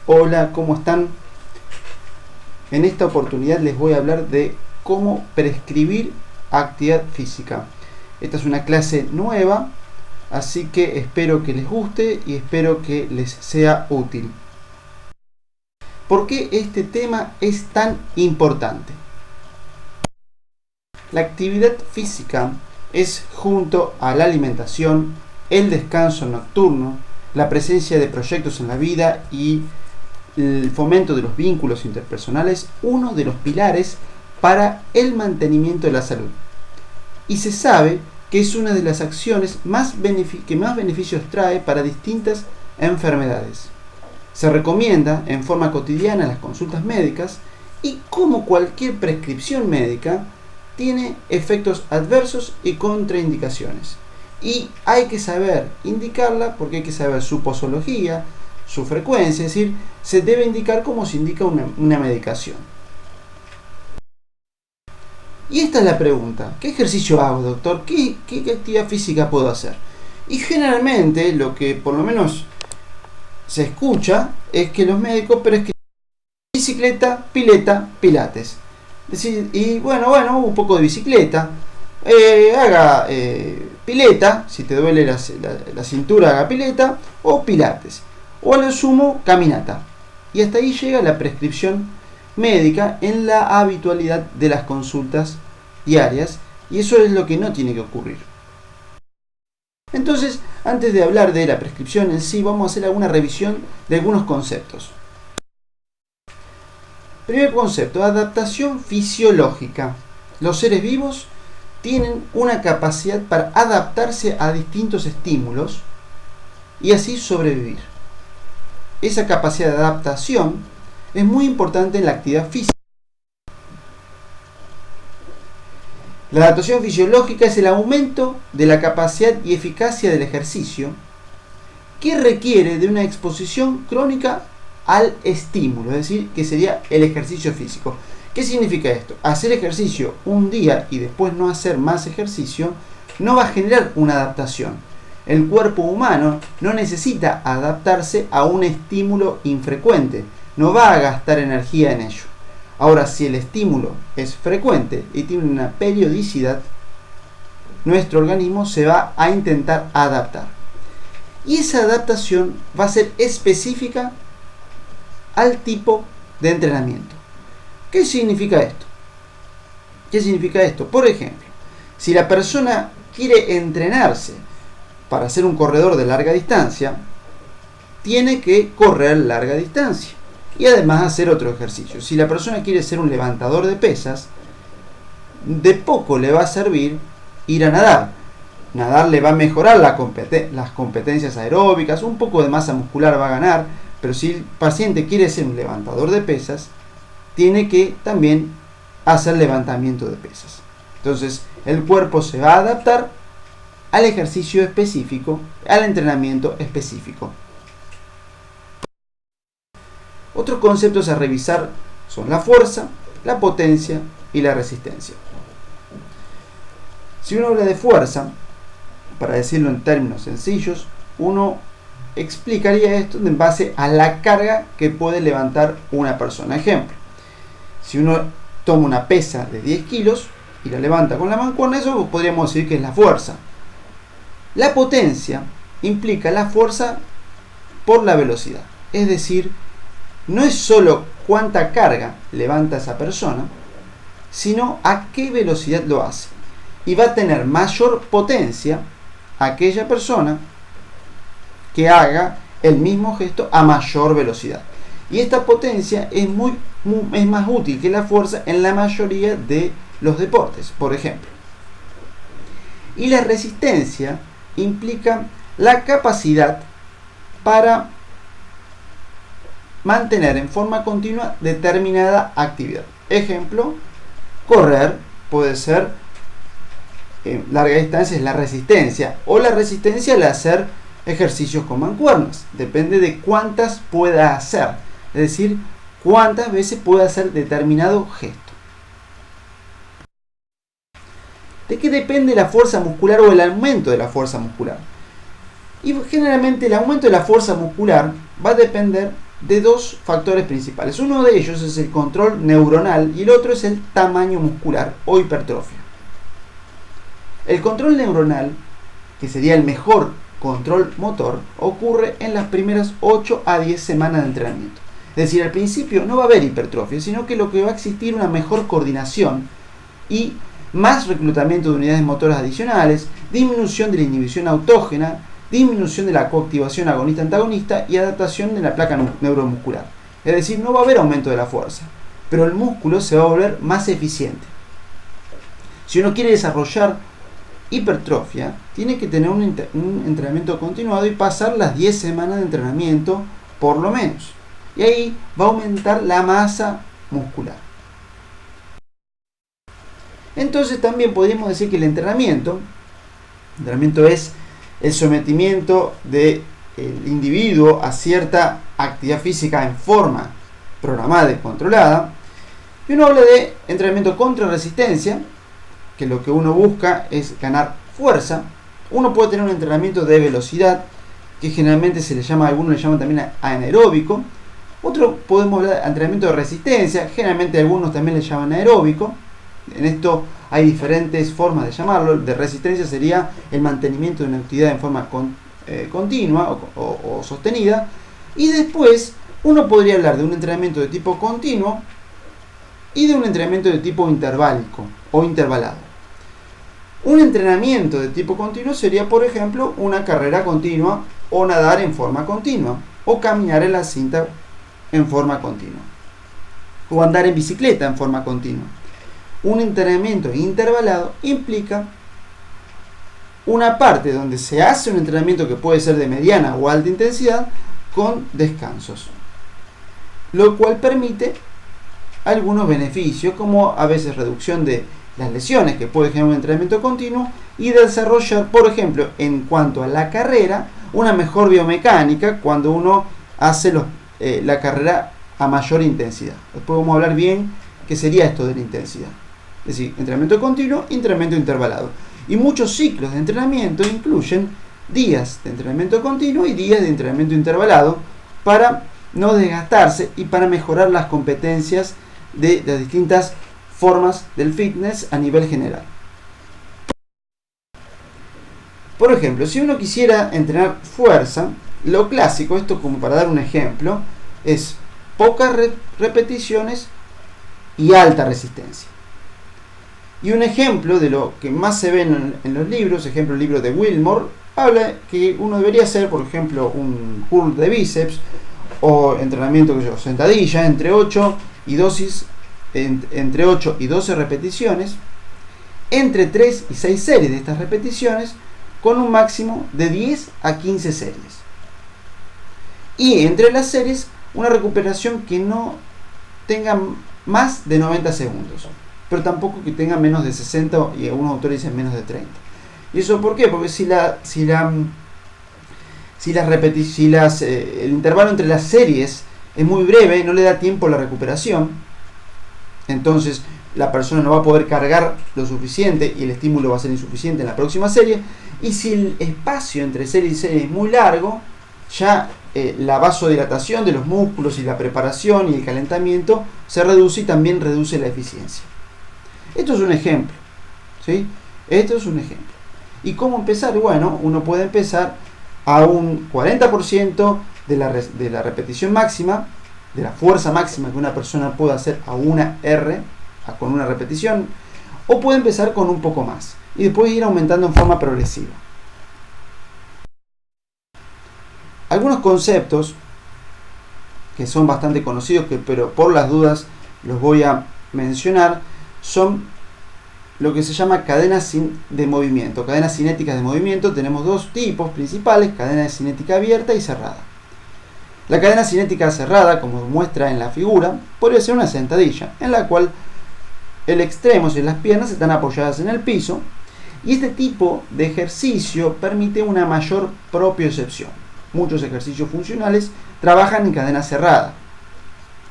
Hola, ¿cómo están? En esta oportunidad les voy a hablar de cómo prescribir actividad física. Esta es una clase nueva, así que espero que les guste y espero que les sea útil. ¿Por qué este tema es tan importante? La actividad física es, junto a la alimentación, el descanso nocturno, la presencia de proyectos en la vida y el fomento de los vínculos interpersonales, uno de los pilares para el mantenimiento de la salud. Y se sabe que es una de las acciones que más beneficios trae para distintas enfermedades. Se recomienda en forma cotidiana en las consultas médicas y, como cualquier prescripción médica, tiene efectos adversos y contraindicaciones. Y hay que saber indicarla porque hay que saber su posología, su frecuencia, es decir, se debe indicar como se indica una medicación. Y esta es la pregunta: ¿qué ejercicio hago, doctor? ¿Qué actividad física puedo hacer? Y generalmente lo que por lo menos se escucha es que los médicos prescriben bicicleta, pileta, pilates. Es decir, y bueno, un poco de bicicleta, haga pileta, si te duele la cintura haga pileta, o pilates, o a lo sumo caminata. Y hasta ahí llega la prescripción médica en la habitualidad de las consultas diarias, y eso es lo que no tiene que ocurrir. Entonces, antes de hablar de la prescripción en sí, vamos a hacer alguna revisión de algunos conceptos. Primer concepto: adaptación fisiológica. Los seres vivos tienen una capacidad para adaptarse a distintos estímulos y así sobrevivir. Esa capacidad de adaptación es muy importante en la actividad física. La adaptación fisiológica es el aumento de la capacidad y eficacia del ejercicio que requiere de una exposición crónica al estímulo, es decir, que sería el ejercicio físico. ¿Qué significa esto? Hacer ejercicio un día y después no hacer más ejercicio no va a generar una adaptación. El cuerpo humano no necesita adaptarse a un estímulo infrecuente, no va a gastar energía en ello. Ahora, si el estímulo es frecuente y tiene una periodicidad, nuestro organismo se va a intentar adaptar. Y esa adaptación va a ser específica al tipo de entrenamiento. ¿Qué significa esto? Por ejemplo, si la persona quiere entrenarse para ser un corredor de larga distancia, tiene que correr larga distancia y además hacer otro ejercicio. Si la persona quiere ser un levantador de pesas, de poco le va a servir ir a nadar. Nadar le va a mejorar las competencias aeróbicas, un poco de masa muscular va a ganar, pero si el paciente quiere ser un levantador de pesas, tiene que también hacer levantamiento de pesas. Entonces, el cuerpo se va a adaptar al ejercicio específico, al entrenamiento específico. Otros conceptos a revisar son la fuerza, la potencia y la resistencia. Si uno habla de fuerza, para decirlo en términos sencillos, uno explicaría esto en base a la carga que puede levantar una persona. Ejemplo: si uno toma una pesa de 10 kilos y la levanta con la mancuerna, eso podríamos decir que es la fuerza. La potencia implica la fuerza por la velocidad. Es decir, no es solo cuánta carga levanta esa persona, sino a qué velocidad lo hace. Y va a tener mayor potencia aquella persona que haga el mismo gesto a mayor velocidad. Y esta potencia es más útil que la fuerza en la mayoría de los deportes, por ejemplo. Y la resistencia implica la capacidad para mantener en forma continua determinada actividad. Ejemplo: correr puede ser larga distancia, es la resistencia, o la resistencia al hacer ejercicios con mancuernas. Depende de cuántas pueda hacer, es decir, cuántas veces puede hacer determinado gesto. ¿De qué depende la fuerza muscular o el aumento de la fuerza muscular? Y generalmente el aumento de la fuerza muscular va a depender de dos factores principales. Uno de ellos es el control neuronal y el otro es el tamaño muscular o hipertrofia. El control neuronal, que sería el mejor control motor, ocurre en las primeras 8 a 10 semanas de entrenamiento. Es decir, al principio no va a haber hipertrofia, sino que lo que va a existir una mejor coordinación y más reclutamiento de unidades motoras adicionales, disminución de la inhibición autógena, disminución de la coactivación agonista-antagonista y adaptación de la placa neuromuscular. Es decir, no va a haber aumento de la fuerza, pero el músculo se va a volver más eficiente. Si uno quiere desarrollar hipertrofia, tiene que tener un entrenamiento continuado y pasar las 10 semanas de entrenamiento por lo menos. Y ahí va a aumentar la masa muscular. Entonces también podríamos decir que el entrenamiento es el sometimiento del individuo a cierta actividad física en forma programada y controlada. Y uno habla de entrenamiento contra resistencia, que lo que uno busca es ganar fuerza. Uno puede tener un entrenamiento de velocidad, que generalmente se le llama, algunos le llaman también anaeróbico. Otro podemos hablar de entrenamiento de resistencia, generalmente algunos también le llaman aeróbico. En esto hay diferentes formas de llamarlo. De resistencia sería el mantenimiento de una actividad en forma continua o sostenida. Y después uno podría hablar de un entrenamiento de tipo continuo y de un entrenamiento de tipo interválico o intervalado. Un entrenamiento de tipo continuo sería, por ejemplo, una carrera continua o nadar en forma continua o caminar en la cinta en forma continua o andar en bicicleta en forma continua. Un entrenamiento intervalado implica una parte donde se hace un entrenamiento que puede ser de mediana o alta intensidad con descansos, lo cual permite algunos beneficios, como a veces reducción de las lesiones que puede generar un entrenamiento continuo y desarrollar, por ejemplo, en cuanto a la carrera, una mejor biomecánica cuando uno hace la carrera a mayor intensidad. Después vamos a hablar bien qué sería esto de la intensidad. Es decir, entrenamiento continuo, entrenamiento intervalado. Y muchos ciclos de entrenamiento incluyen días de entrenamiento continuo y días de entrenamiento intervalado para no desgastarse y para mejorar las competencias de las distintas formas del fitness a nivel general. Por ejemplo, si uno quisiera entrenar fuerza, lo clásico, esto como para dar un ejemplo, es pocas repeticiones y alta resistencia. Y un ejemplo de lo que más se ve en los libros, ejemplo el libro de Wilmore, habla que uno debería hacer, por ejemplo, un curl de bíceps o entrenamiento que sentadilla entre 8 y 12 repeticiones, entre 3 y 6 series de estas repeticiones, con un máximo de 10 a 15 series. Y entre las series, una recuperación que no tenga más de 90 segundos, pero tampoco que tenga menos de 60 y algunos autores dicen menos de 30. ¿Y eso por qué? Porque el intervalo entre las series es muy breve, no le da tiempo a la recuperación, entonces la persona no va a poder cargar lo suficiente y el estímulo va a ser insuficiente en la próxima serie. Y si el espacio entre serie y serie es muy largo, ya la vasodilatación de los músculos y la preparación y el calentamiento se reduce y también reduce la eficiencia. Esto es un ejemplo, ¿sí? Esto es un ejemplo. ¿Y cómo empezar? Bueno, uno puede empezar a un 40% de la repetición máxima, de la fuerza máxima que una persona puede hacer a una R, con una repetición, o puede empezar con un poco más y después ir aumentando en forma progresiva. Algunos conceptos que son bastante conocidos, pero por las dudas los voy a mencionar, son lo que se llama cadenas de movimiento, cadenas cinéticas de movimiento. Tenemos dos tipos principales: cadena cinética abierta y cerrada. La cadena cinética cerrada, como muestra en la figura, podría ser una sentadilla, en la cual el extremo y las piernas están apoyadas en el piso, y este tipo de ejercicio permite una mayor propiocepción. Muchos ejercicios funcionales trabajan en cadena cerrada.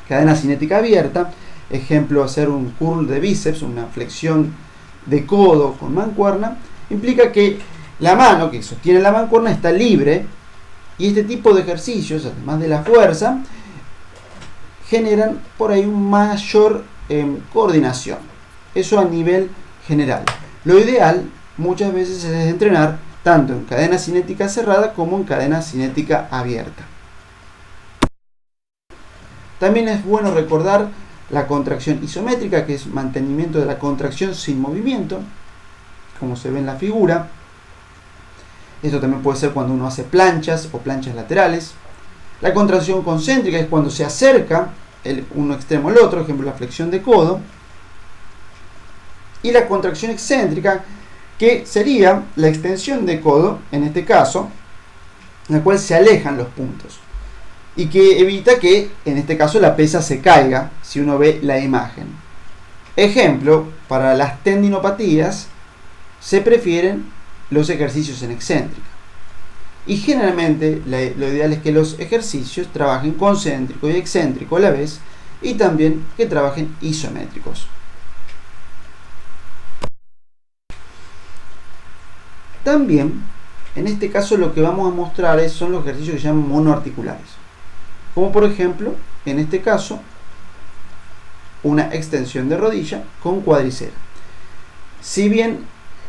Cadena cinética abierta, ejemplo, hacer un curl de bíceps, una flexión de codo con mancuerna, implica que la mano que sostiene la mancuerna está libre, y este tipo de ejercicios, además de la fuerza, generan por ahí un mayor coordinación. Eso a nivel general. Lo ideal muchas veces es entrenar tanto en cadena cinética cerrada como en cadena cinética abierta. También es bueno recordar la contracción isométrica, que es mantenimiento de la contracción sin movimiento, como se ve en la figura. Esto también puede ser cuando uno hace planchas o planchas laterales. La contracción concéntrica es cuando se acerca uno extremo al otro, ejemplo la flexión de codo. Y la contracción excéntrica, que sería la extensión de codo, en este caso, en la cual se alejan los puntos y que evita que, en este caso, la pesa se caiga si uno ve la imagen. Ejemplo, para las tendinopatías se prefieren los ejercicios en excéntrica. Y generalmente lo ideal es que los ejercicios trabajen concéntrico y excéntrico a la vez, y también que trabajen isométricos. También, en este caso, lo que vamos a mostrar son los ejercicios que se llaman monoarticulares. Como por ejemplo, en este caso, una extensión de rodilla con cuadricera. Si bien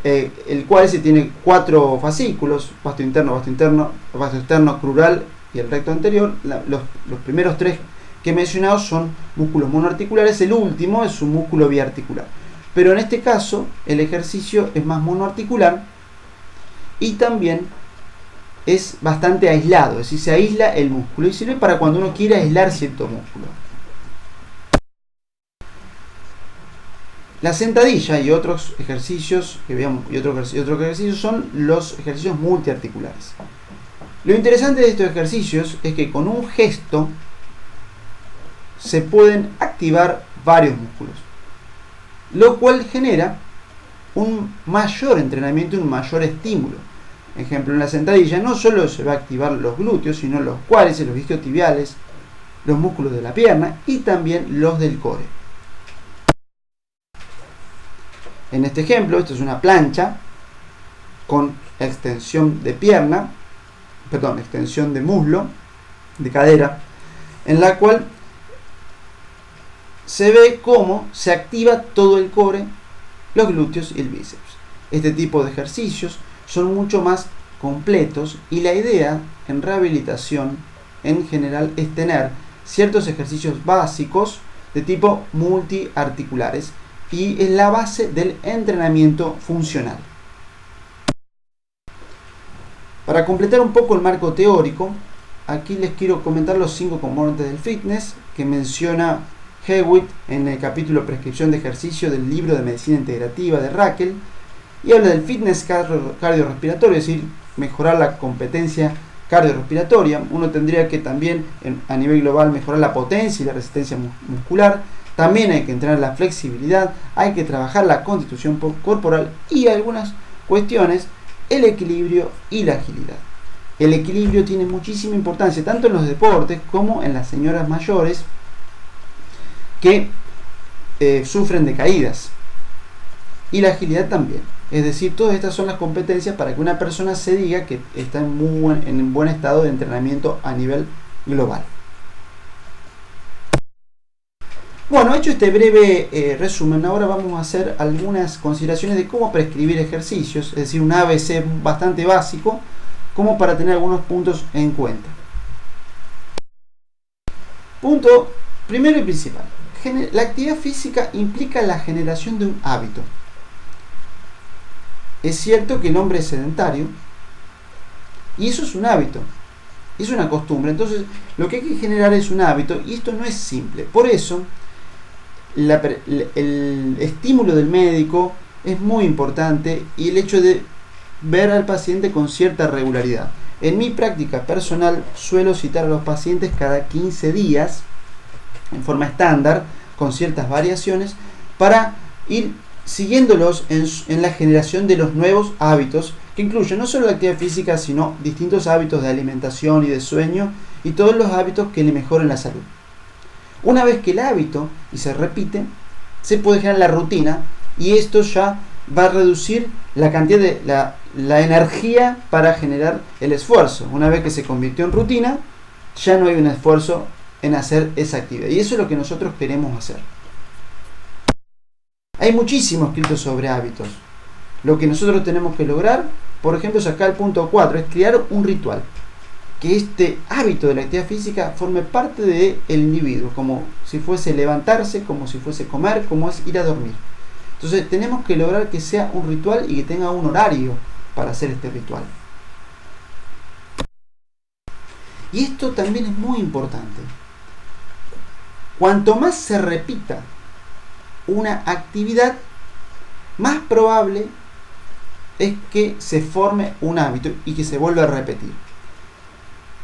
el cuádriceps tiene 4 fascículos, vasto interno, vasto externo, crural y el recto anterior, los primeros 3 que he mencionado son músculos monoarticulares, el último es un músculo biarticular. Pero en este caso, el ejercicio es más monoarticular y también es bastante aislado, es decir, se aísla el músculo y sirve para cuando uno quiere aislar cierto músculo. La sentadilla y otros ejercicios que veamos y otros ejercicios son los ejercicios multiarticulares. Lo interesante de estos ejercicios es que con un gesto se pueden activar varios músculos, lo cual genera un mayor entrenamiento y un mayor estímulo. Ejemplo, en la sentadilla no solo se va a activar los glúteos, sino los cuádriceps, los isquiotibiales, los músculos de la pierna y también los del core. En este ejemplo, esto es una plancha con extensión de pierna, extensión de muslo, de cadera, en la cual se ve cómo se activa todo el core, los glúteos y el bíceps. Este tipo de ejercicios son mucho más completos y la idea en rehabilitación en general es tener ciertos ejercicios básicos de tipo multiarticulares y es la base del entrenamiento funcional. Para completar un poco el marco teórico, aquí les quiero comentar los 5 componentes del fitness que menciona Hewitt en el capítulo Prescripción de ejercicio del libro de Medicina Integrativa de Raquel, y habla del fitness cardiorrespiratorio, es decir, mejorar la competencia cardiorrespiratoria. Uno tendría que también a nivel global mejorar la potencia y la resistencia muscular. También hay que entrenar la flexibilidad, hay que trabajar la constitución corporal y algunas cuestiones, el equilibrio y la agilidad. El equilibrio tiene muchísima importancia tanto en los deportes como en las señoras mayores que sufren de caídas. Y la agilidad también. Es decir, todas estas son las competencias para que una persona se diga que está en buen estado de entrenamiento a nivel global. Bueno, hecho este breve resumen, ahora vamos a hacer algunas consideraciones de cómo prescribir ejercicios, es decir, un ABC bastante básico, como para tener algunos puntos en cuenta. Punto primero y principal. La actividad física implica la generación de un hábito. Es cierto que el hombre es sedentario y eso es un hábito, es una costumbre. Entonces lo que hay que generar es un hábito y esto no es simple. Por eso el estímulo del médico es muy importante y el hecho de ver al paciente con cierta regularidad. En mi práctica personal suelo citar a los pacientes cada 15 días en forma estándar con ciertas variaciones para ir siguiéndolos en la generación de los nuevos hábitos que incluyen no solo la actividad física sino distintos hábitos de alimentación y de sueño y todos los hábitos que le mejoren la salud. Una vez que el hábito y se repite, se puede generar la rutina y esto ya va a reducir la cantidad de la energía para generar el esfuerzo. Una vez que se convirtió en rutina, ya no hay un esfuerzo en hacer esa actividad. Y eso es lo que nosotros queremos hacer. Hay muchísimo escrito sobre hábitos. Lo que nosotros tenemos que lograr, por ejemplo, es acá el punto 4, es crear un ritual. Que este hábito de la actividad física forme parte del individuo, como si fuese levantarse, como si fuese comer, como es ir a dormir. Entonces tenemos que lograr que sea un ritual y que tenga un horario para hacer este ritual. Y esto también es muy importante. Cuanto más se repita una actividad, más probable es que se forme un hábito y que se vuelva a repetir.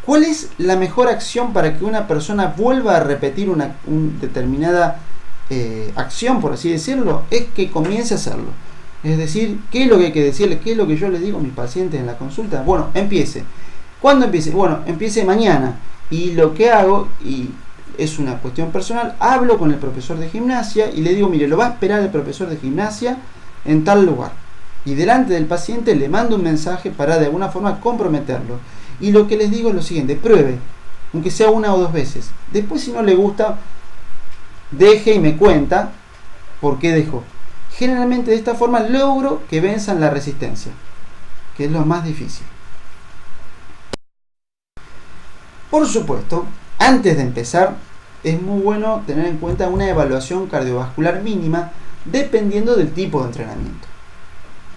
¿Cuál es la mejor acción para que una persona vuelva a repetir una determinada acción, por así decirlo? Es que comience a hacerlo. Es decir, ¿qué es lo que hay que decirle? ¿Qué es lo que yo les digo a mis pacientes en la consulta? Bueno, empiece. ¿Cuándo empiece? Bueno, empiece mañana. Y lo que hago, y es una cuestión personal, hablo con el profesor de gimnasia y le digo, mire, lo va a esperar el profesor de gimnasia en tal lugar. Y delante del paciente le mando un mensaje para de alguna forma comprometerlo. Y lo que les digo es lo siguiente, pruebe, aunque sea una o dos veces. Después, si no le gusta, deje y me cuenta por qué dejó. Generalmente de esta forma logro que venzan la resistencia, que es lo más difícil. Por supuesto, antes de empezar, es muy bueno tener en cuenta una evaluación cardiovascular mínima dependiendo del tipo de entrenamiento.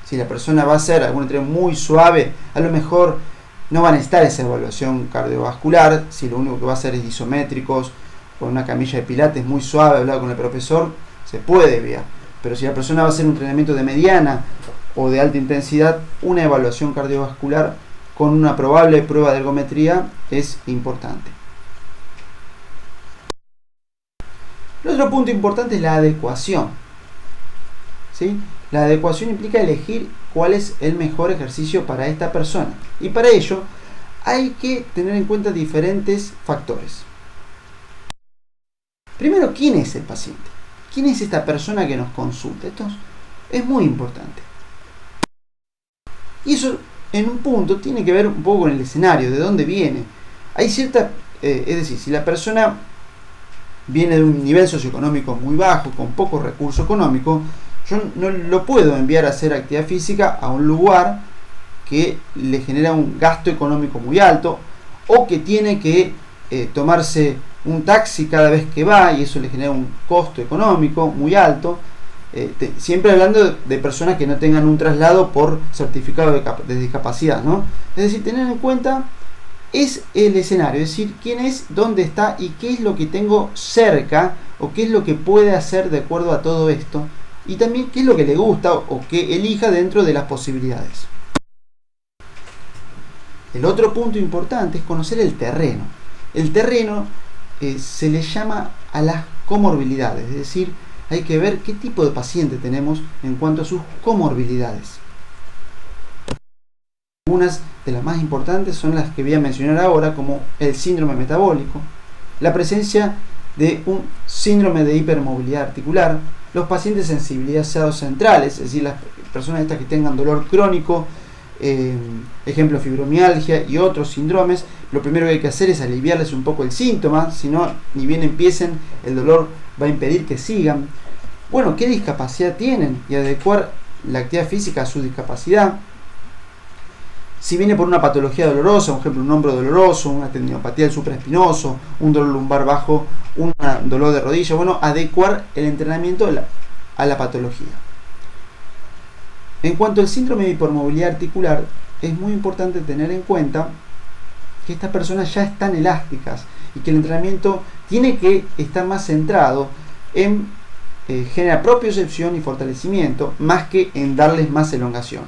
Si la persona va a hacer algún entrenamiento muy suave, a lo mejor no va a necesitar esa evaluación cardiovascular. Si lo único que va a hacer es isométricos con una camilla de pilates muy suave, hablado con el profesor, se puede ver. Pero si la persona va a hacer un entrenamiento de mediana o de alta intensidad, una evaluación cardiovascular con una probable prueba de ergometría es importante. El otro punto importante es la adecuación. ¿Sí? La adecuación implica elegir cuál es el mejor ejercicio para esta persona. Y para ello hay que tener en cuenta diferentes factores. Primero, ¿quién es el paciente? ¿Quién es esta persona que nos consulta? Esto es muy importante. Y eso, en un punto, tiene que ver un poco con el escenario, de dónde viene. Hay cierta, es decir, si la persona viene de un nivel socioeconómico muy bajo, con poco recurso económico, yo no lo puedo enviar a hacer actividad física a un lugar que le genera un gasto económico muy alto, o que tiene que tomarse un taxi cada vez que va y eso le genera un costo económico muy alto. Siempre hablando de personas que no tengan un traslado por certificado de discapacidad, ¿no? Es decir, tener en cuenta es el escenario, es decir, quién es, dónde está y qué es lo que tengo cerca o qué es lo que puede hacer de acuerdo a todo esto, y también qué es lo que le gusta o que elija dentro de las posibilidades. El otro punto importante es conocer el terreno. El terreno se le llama a las comorbilidades, es decir, hay que ver qué tipo de paciente tenemos en cuanto a sus comorbilidades. Algunas de las más importantes son las que voy a mencionar ahora, como el síndrome metabólico, la presencia de un síndrome de hipermovilidad articular, los pacientes sensibilizados centrales, es decir, las personas estas que tengan dolor crónico, ejemplo fibromialgia y otros síndromes. Lo primero que hay que hacer es aliviarles un poco el síntoma, si no, ni bien empiecen, el dolor va a impedir que sigan. Bueno, ¿qué discapacidad tienen? Y adecuar la actividad física a su discapacidad. Si viene por una patología dolorosa, por ejemplo un hombro doloroso, una tendinopatía del supraespinoso, un dolor lumbar bajo, un dolor de rodilla, bueno, adecuar el entrenamiento a la patología. En cuanto al síndrome de hipermovilidad articular, es muy importante tener en cuenta que estas personas ya están elásticas y que el entrenamiento tiene que estar más centrado en generar propiocepción y fortalecimiento, más que en darles más elongación.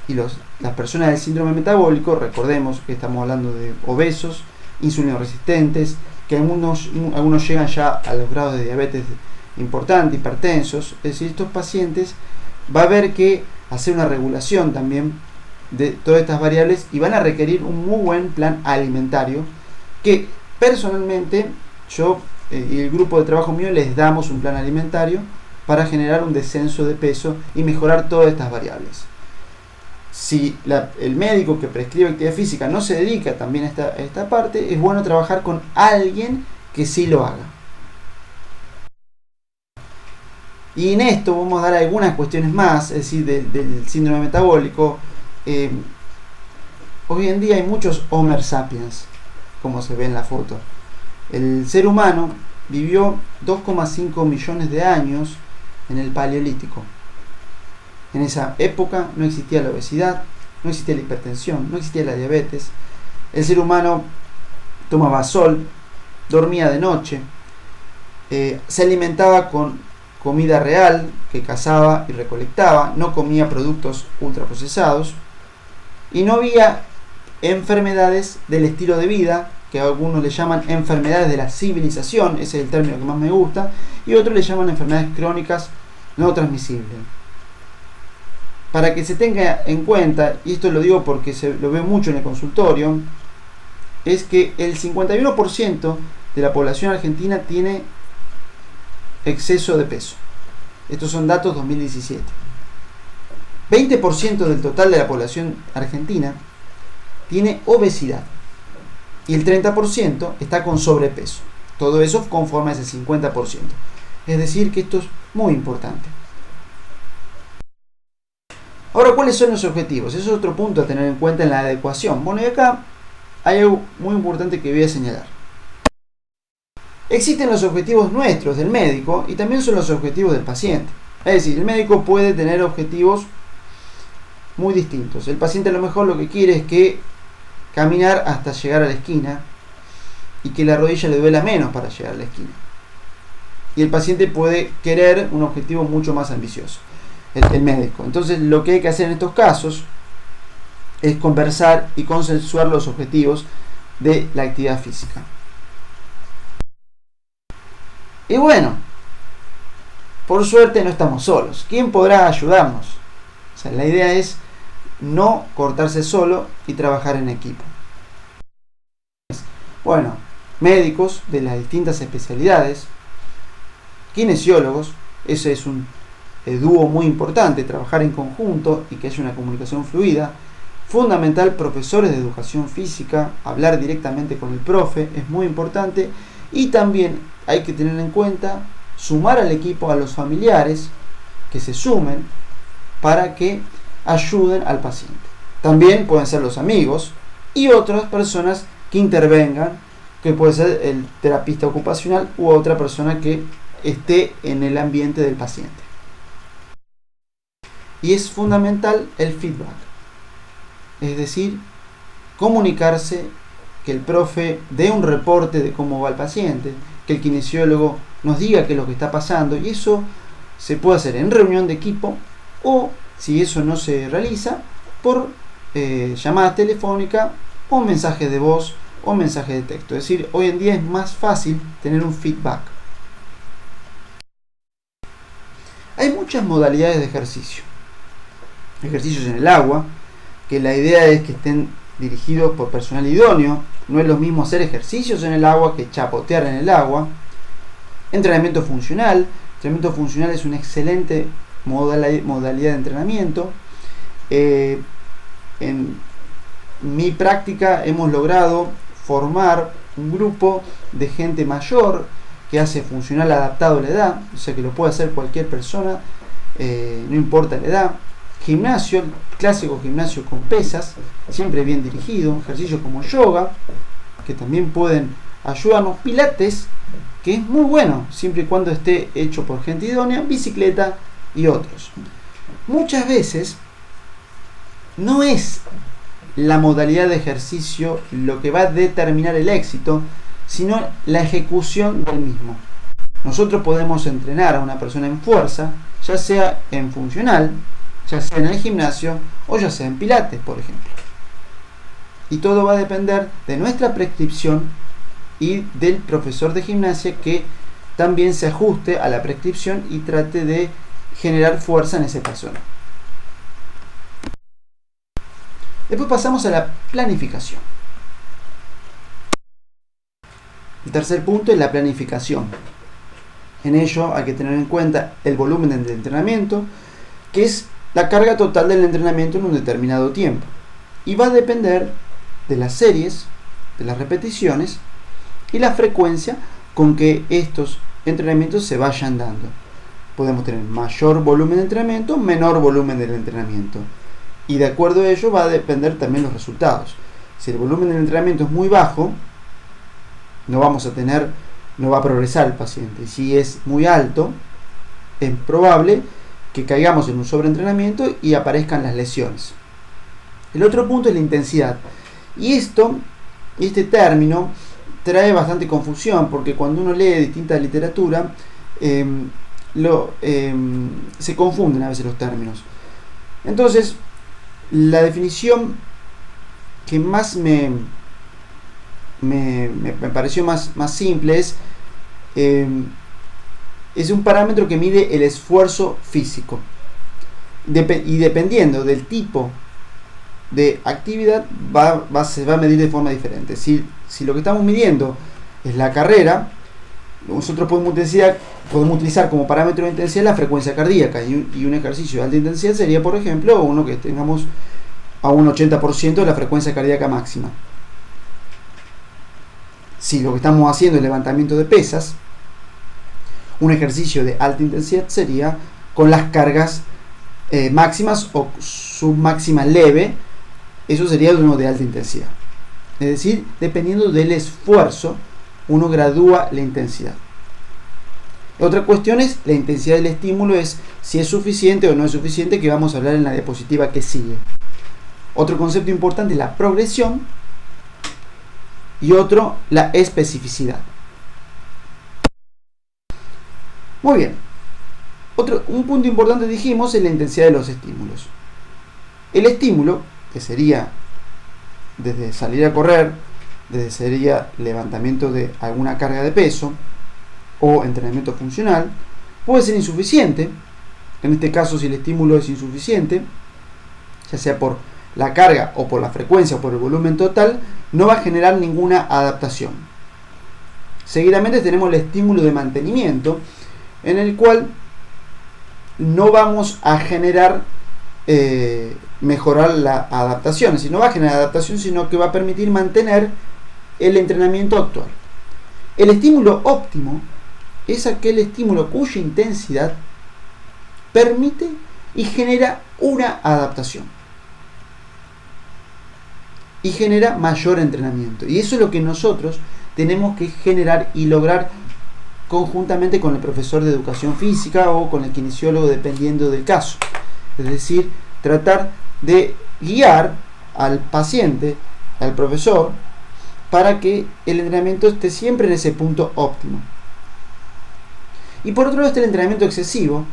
Y las personas del síndrome metabólico, recordemos que estamos hablando de obesos, insulinoresistentes, que algunos llegan ya a los grados de diabetes importante, hipertensos. Es decir, estos pacientes va a haber que hacer una regulación también de todas estas variables y van a requerir un muy buen plan alimentario, que personalmente yo y el grupo de trabajo mío les damos un plan alimentario para generar un descenso de peso y mejorar todas estas variables. Si el médico que prescribe actividad física no se dedica también a esta parte, es bueno trabajar con alguien que sí lo haga. Y en esto vamos a dar algunas cuestiones más, es decir, del síndrome metabólico. Hoy en día hay muchos Homer sapiens, como se ve en la foto. El ser humano vivió 2,5 millones de años en el Paleolítico. En esa época no existía la obesidad, no existía la hipertensión, no existía la diabetes. El ser humano tomaba sol, dormía de noche, se alimentaba con comida real que cazaba y recolectaba, no comía productos ultraprocesados y no había enfermedades del estilo de vida, que algunos le llaman enfermedades de la civilización, ese es el término que más me gusta, y otros le llaman enfermedades crónicas no transmisibles. Para que se tenga en cuenta, y esto lo digo porque lo veo mucho en el consultorio, es que el 51% de la población argentina tiene exceso de peso. Estos son datos 2017. 20% del total de la población argentina tiene obesidad y el 30% está con sobrepeso. Todo eso conforma ese 50%. Es decir, que esto es muy importante. Ahora, ¿cuáles son los objetivos? Ese es otro punto a tener en cuenta en la adecuación. Bueno, y acá hay algo muy importante que voy a señalar. Existen los objetivos nuestros del médico y también son los objetivos del paciente. Es decir, el médico puede tener objetivos muy distintos. El paciente a lo mejor lo que quiere es que caminar hasta llegar a la esquina y que la rodilla le duela menos para llegar a la esquina. Y el paciente puede querer un objetivo mucho más ambicioso, el médico. Entonces lo que hay que hacer en estos casos es conversar y consensuar los objetivos de la actividad física. Y bueno, por suerte no estamos solos. ¿Quién podrá ayudarnos? O sea, la idea es no cortarse solo y trabajar en equipo. Bueno, médicos de las distintas especialidades, kinesiólogos, ese es un dúo muy importante, trabajar en conjunto y que haya una comunicación fluida. Fundamental, profesores de educación física, hablar directamente con el profe, es muy importante. Y también hay que tener en cuenta sumar al equipo a los familiares que se sumen para que ayuden al paciente. También pueden ser los amigos y otras personas que intervengan, que puede ser el terapista ocupacional u otra persona que esté en el ambiente del paciente. Y es fundamental el feedback, es decir, comunicarse, que el profe dé un reporte de cómo va el paciente, que el kinesiólogo nos diga qué es lo que está pasando, y eso se puede hacer en reunión de equipo o, si eso no se realiza, por llamada telefónica o mensaje de voz o mensaje de texto. Es decir, hoy en día es más fácil tener un feedback. Hay muchas modalidades de ejercicio. Ejercicios en el agua, que la idea es que estén dirigidos por personal idóneo. No es lo mismo hacer ejercicios en el agua que chapotear en el agua. Entrenamiento funcional. Entrenamiento funcional es una excelente modalidad de entrenamiento. En mi práctica hemos logrado formar un grupo de gente mayor que hace funcional adaptado a la edad, o sea que lo puede hacer cualquier persona, no importa la edad. Gimnasio, el clásico gimnasio con pesas, siempre bien dirigido. Ejercicios como yoga, que también pueden ayudarnos. Pilates, que es muy bueno, siempre y cuando esté hecho por gente idónea. Bicicleta y otros. Muchas veces no es la modalidad de ejercicio lo que va a determinar el éxito, sino la ejecución del mismo. Nosotros podemos entrenar a una persona en fuerza, ya sea en funcional, ya sea en el gimnasio o ya sea en pilates, por ejemplo. Y todo va a depender de nuestra prescripción y del profesor de gimnasia, que también se ajuste a la prescripción y trate de generar fuerza en esa persona. Después pasamos a la planificación. El tercer punto es la planificación. En ello hay que tener en cuenta el volumen de entrenamiento, que es la carga total del entrenamiento en un determinado tiempo. Y va a depender de las series, de las repeticiones y la frecuencia con que estos entrenamientos se vayan dando. Podemos tener mayor volumen de entrenamiento, menor volumen del entrenamiento. Y de acuerdo a ello va a depender también los resultados. Si el volumen del entrenamiento es muy bajo, no va a progresar el paciente. Y si es muy alto, es probable que caigamos en un sobreentrenamiento y aparezcan las lesiones. El otro punto es la intensidad. Y este término trae bastante confusión, porque cuando uno lee distinta literatura, se confunden a veces los términos. Entonces, la definición que más me pareció más simple es un parámetro que mide el esfuerzo físico. Y dependiendo del tipo de actividad se va a medir de forma diferente. Si lo que estamos midiendo es la carrera, nosotros podemos utilizar como parámetro de intensidad la frecuencia cardíaca, y un ejercicio de alta intensidad sería, por ejemplo, uno que tengamos a un 80% de la frecuencia cardíaca máxima. Si lo que estamos haciendo es levantamiento de pesas, un ejercicio de alta intensidad sería con las cargas máximas o submáxima leve. Eso sería uno de alta intensidad. Es decir, dependiendo del esfuerzo, uno gradúa la intensidad. Otra cuestión es la intensidad del estímulo, es si es suficiente o no es suficiente, que vamos a hablar en la diapositiva que sigue. Otro concepto importante es la progresión y otro la especificidad. Muy bien. Un punto importante dijimos es la intensidad de los estímulos. El estímulo, que sería desde salir a correr, sería levantamiento de alguna carga de peso o entrenamiento funcional, puede ser insuficiente. En este caso, si el estímulo es insuficiente, ya sea por la carga o por la frecuencia o por el volumen total, no va a generar ninguna adaptación. Seguidamente tenemos el estímulo de mantenimiento, en el cual no vamos a generar mejorar la adaptación, no va a generar adaptación, sino que va a permitir mantener el entrenamiento actual. El estímulo óptimo es aquel estímulo cuya intensidad permite y genera una adaptación y genera mayor entrenamiento, y eso es lo que nosotros tenemos que generar y lograr conjuntamente con el profesor de educación física o con el kinesiólogo, dependiendo del caso. Es decir, tratar de guiar al paciente, al profesor, para que el entrenamiento esté siempre en ese punto óptimo. Y por otro lado está el entrenamiento excesivo,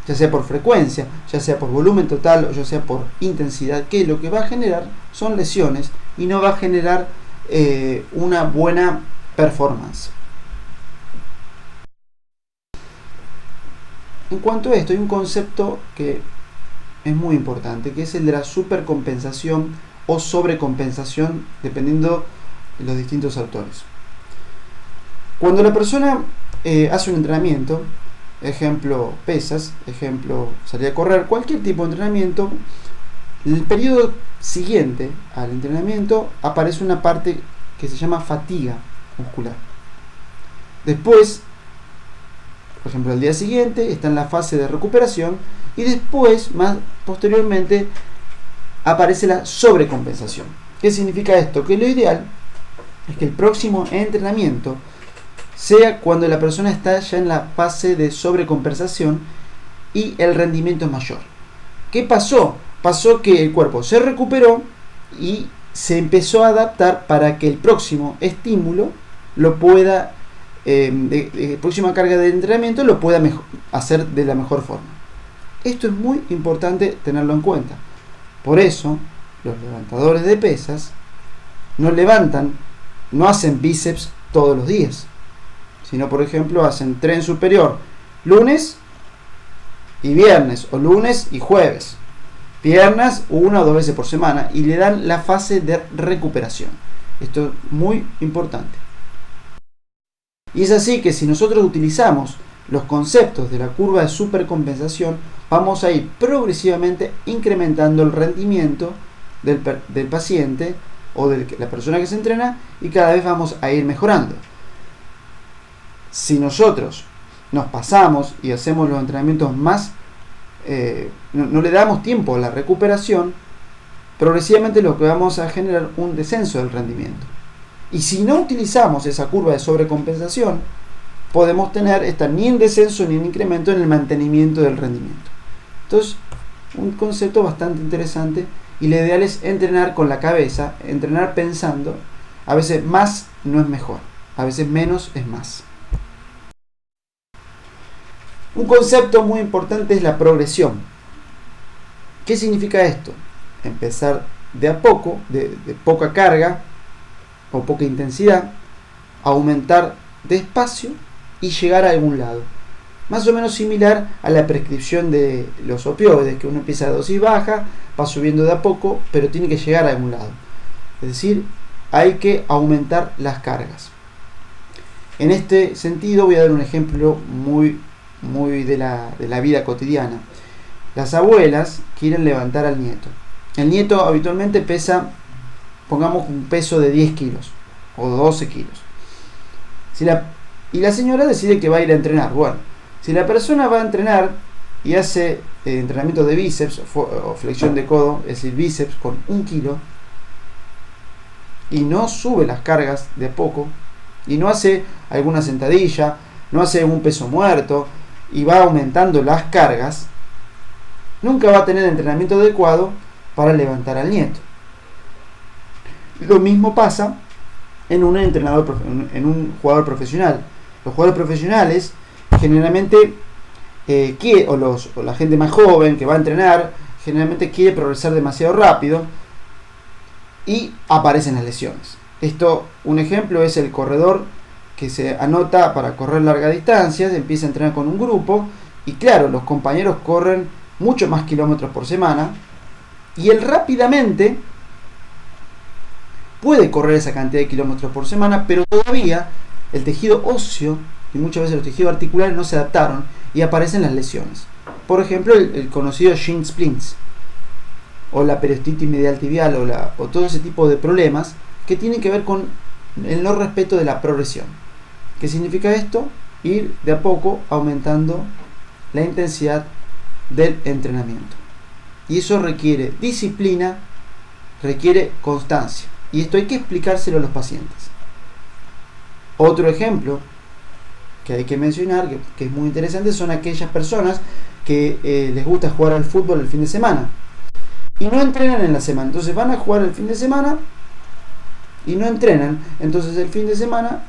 ya sea por frecuencia, ya sea por volumen total o ya sea por intensidad, que lo que va a generar son lesiones y no va a generar una buena performance. En cuanto a esto, hay un concepto que es muy importante, que es el de la supercompensación o sobrecompensación, dependiendo de los distintos autores. Cuando la persona hace un entrenamiento, ejemplo pesas, ejemplo salir a correr, cualquier tipo de entrenamiento, el periodo siguiente al entrenamiento aparece una parte que se llama fatiga muscular. Después, por ejemplo, al día siguiente está en la fase de recuperación, y después, más posteriormente, aparece la sobrecompensación. ¿Qué significa esto? Que lo ideal es que el próximo entrenamiento sea cuando la persona está ya en la fase de sobrecompensación y el rendimiento es mayor. ¿Qué pasó? Pasó que el cuerpo se recuperó y se empezó a adaptar para que el próximo estímulo lo pueda, próxima carga de entrenamiento lo pueda hacer de la mejor forma. Esto es muy importante tenerlo en cuenta. Por eso, los levantadores de pesas no hacen bíceps todos los días, sino, por ejemplo, hacen tren superior lunes y viernes, o lunes y jueves, piernas 1 o 2 veces por semana, y le dan la fase de recuperación. Esto es muy importante. Y es así que si nosotros utilizamos los conceptos de la curva de supercompensación, vamos a ir progresivamente incrementando el rendimiento del paciente o de la persona que se entrena, y cada vez vamos a ir mejorando. Si nosotros nos pasamos y hacemos los entrenamientos más, no le damos tiempo a la recuperación, progresivamente lo que vamos a generar un descenso del rendimiento. Y si no utilizamos esa curva de sobrecompensación, podemos tener ni en descenso ni en incremento en el mantenimiento del rendimiento. Entonces, un concepto bastante interesante, y lo ideal es entrenar con la cabeza, entrenar pensando. A veces más no es mejor, a veces menos es más. Un concepto muy importante es la progresión. ¿Qué significa esto? Empezar de a poco, de poca carga o poca intensidad, aumentar despacio y llegar a algún lado. Más o menos similar a la prescripción de los opioides, que uno empieza a dosis baja, va subiendo de a poco, pero tiene que llegar a algún lado. Es decir, hay que aumentar las cargas. En este sentido voy a dar un ejemplo muy de la vida cotidiana. Las abuelas quieren levantar al nieto. El nieto habitualmente pesa, pongamos un peso de 10 kilos o 12 kilos. Y la señora decide que va a ir a entrenar. Bueno, si la persona va a entrenar y hace entrenamiento de bíceps o flexión de codo, es decir, bíceps con 1 kilo, y no sube las cargas de a poco, y no hace alguna sentadilla, no hace un peso muerto, y va aumentando las cargas, nunca va a tener entrenamiento adecuado para levantar al nieto. Lo mismo pasa en un jugador profesional. Los jugadores profesionales generalmente o la gente más joven que va a entrenar generalmente quiere progresar demasiado rápido y aparecen las lesiones. Un ejemplo es el corredor que se anota para correr larga distancia, empieza a entrenar con un grupo y claro, los compañeros corren mucho más kilómetros por semana y él rápidamente puede correr esa cantidad de kilómetros por semana, pero todavía el tejido óseo y muchas veces los tejidos articulares no se adaptaron y aparecen las lesiones. Por ejemplo, el conocido shin splints o la periostitis medial tibial o todo ese tipo de problemas que tienen que ver con el no respeto de la progresión. ¿Qué significa esto? Ir de a poco aumentando la intensidad del entrenamiento. Y eso requiere disciplina, requiere constancia. Y esto hay que explicárselo a los pacientes. Otro ejemplo que hay que mencionar, que es muy interesante, son aquellas personas que les gusta jugar al fútbol el fin de semana y no entrenan en la semana. Entonces van a jugar el fin de semana y no entrenan. Entonces el fin de semana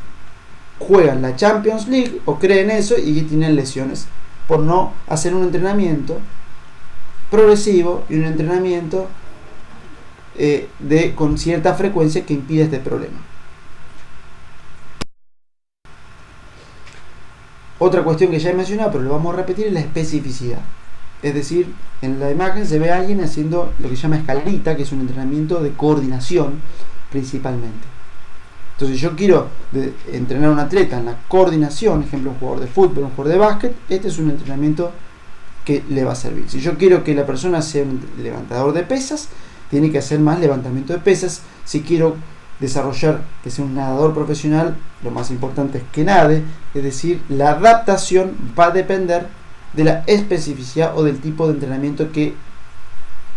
juegan la Champions League o creen eso y tienen lesiones por no hacer un entrenamiento progresivo y un entrenamiento con cierta frecuencia que impide este problema. Otra cuestión que ya he mencionado, pero lo vamos a repetir, es la especificidad. Es decir, en la imagen se ve a alguien haciendo lo que se llama escalerita, que es un entrenamiento de coordinación principalmente. Entonces, yo quiero entrenar a un atleta en la coordinación, ejemplo, un jugador de fútbol, un jugador de básquet, este es un entrenamiento que le va a servir. Si yo quiero que la persona sea un levantador de pesas, tiene que hacer más levantamiento de pesas. Si quiero desarrollar que sea un nadador profesional, lo más importante es que nade, es decir, la adaptación va a depender de la especificidad o del tipo de entrenamiento que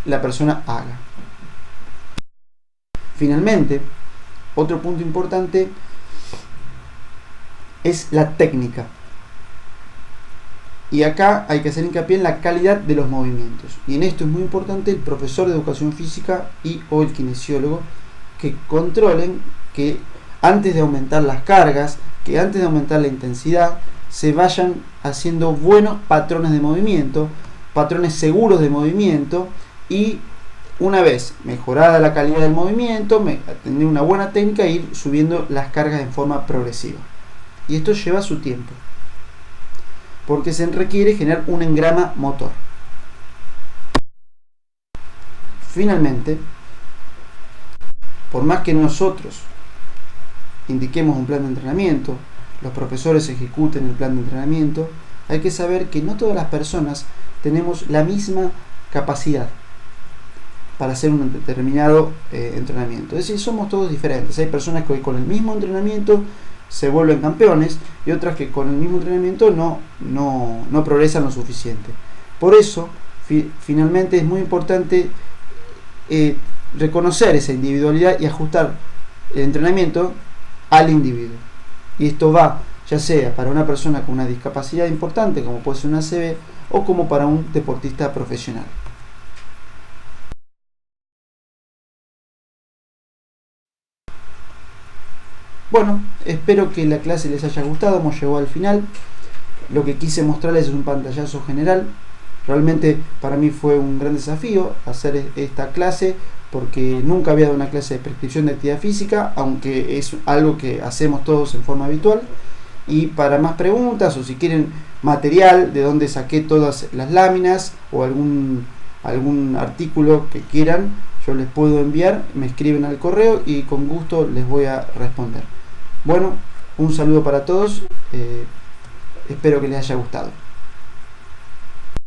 la persona haga. Finalmente, otro punto importante es la técnica. Y acá hay que hacer hincapié en la calidad de los movimientos. Y en esto es muy importante el profesor de educación física o el kinesiólogo, que controlen que antes de aumentar las cargas, que antes de aumentar la intensidad, se vayan haciendo buenos patrones de movimiento, patrones seguros de movimiento, y una vez mejorada la calidad del movimiento, tener una buena técnica e ir subiendo las cargas en forma progresiva. Y esto lleva su tiempo, porque se requiere generar un engrama motor. Finalmente, por más que nosotros indiquemos un plan de entrenamiento, los profesores ejecuten el plan de entrenamiento, hay que saber que no todas las personas tenemos la misma capacidad para hacer un determinado entrenamiento. Es decir, somos todos diferentes. Hay personas que con el mismo entrenamiento se vuelven campeones y otras que con el mismo entrenamiento no progresan lo suficiente. Por eso, finalmente es muy importante reconocer esa individualidad y ajustar el entrenamiento al individuo. Y esto va ya sea para una persona con una discapacidad importante, como puede ser una ACV, o como para un deportista profesional. Bueno, espero que la clase les haya gustado. Hemos llegado al final. Lo que quise mostrarles es un pantallazo general. Realmente para mí fue un gran desafío hacer esta clase, porque nunca había dado una clase de prescripción de actividad física, aunque es algo que hacemos todos en forma habitual. Y para más preguntas, o si quieren material de donde saqué todas las láminas o algún artículo que quieran, yo les puedo enviar, me escriben al correo y con gusto les voy a responder. Bueno, un saludo para todos, espero que les haya gustado.